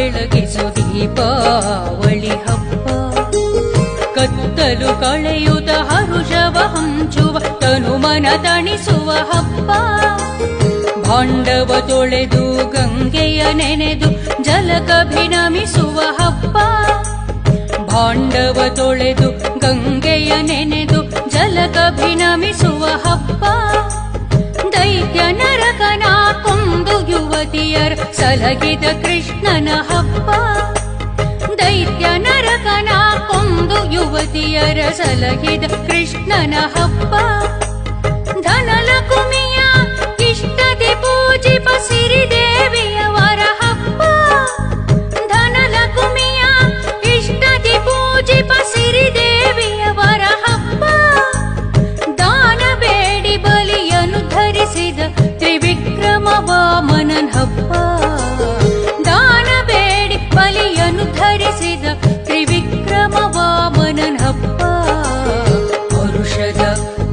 ಬೆಳಗಿಸು ದೀಪಾವಳಿ ಹಬ್ಬ. ಕತ್ತಲು ಕಳೆಯುತ್ತ ಹರುಷವ ಹಂಚುವ ತನುಮನ ತಣಿಸುವ ಹಬ್ಬ. ಭಾಂಡವ ತೊಳೆದು ಗಂಗೆಯ ನೆನೆದು ಜಲಕಭಿನಮಿಸುವ ಹಬ್ಬ. ಭಾಂಡವ ತೊಳೆದು ಗಂಗೆಯ ನೆನೆದು ಜಲಕಭಿನಮಿಸುವ ಹಬ್ಬ. ದೈತ್ಯ ನರಕನ ಕೊಂದು ಯುವತಿಯರ ಸಲಗಿದ ಕೃಷ್ಣನ ಹಬ್ಬ. ದೈತ್ಯ ನರಕನ ಕೊಂದು ಯುವತಿಯರ ಸಲಗಿದ ಕೃಷ್ಣನ ಹಬ್ಬ. ಧನಲಕುಮಿಯ ಇಷ್ಟದಿ ಪೂಜಿಪ ಸಿರಿದೇವಿಯವರ ಹಬ್ಬ. ಧನಲಕುಮಿಯ ಇಷ್ಟದಿ ಪೂಜಿಪ ಸಿರಿದೇವಿಯವರ ಹಬ್ಬ. ದಾನ ಬೇಡಿ ಬಲಿಯನ್ನು ಧರಿಸಿದ ತ್ರಿವಿಕ್ರಮ ವಾಮನನ್ ಹಬ್ಬ. ದಾನ ಬೇಡಿ ಬಲಿಯನ್ನು ಧರಿಸಿದ ತ್ರಿವಿಕ್ರಮ ವಾಮನನ್ ಹಬ್ಬ. ವರುಷದ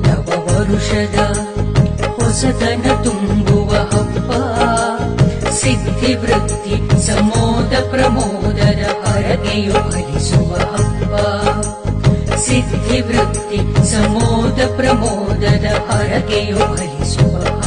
ನವ ವರುಷದ ಹೊಸತನ ತುಂಬುವ ಹಬ್ಬ. ಸಿದ್ಧಿ ವೃದ್ಧಿ ಸಮೋದ ಪ್ರಮೋದದ ಹರಕೆಯು ಫಲಿಸುವ ಹಬ್ಬ. ಸಿದ್ಧಿ ವೃದ್ಧಿ ಸಮೋದ ಪ್ರಮೋದದ ಹರಕೆಯು ಫಲಿಸುವ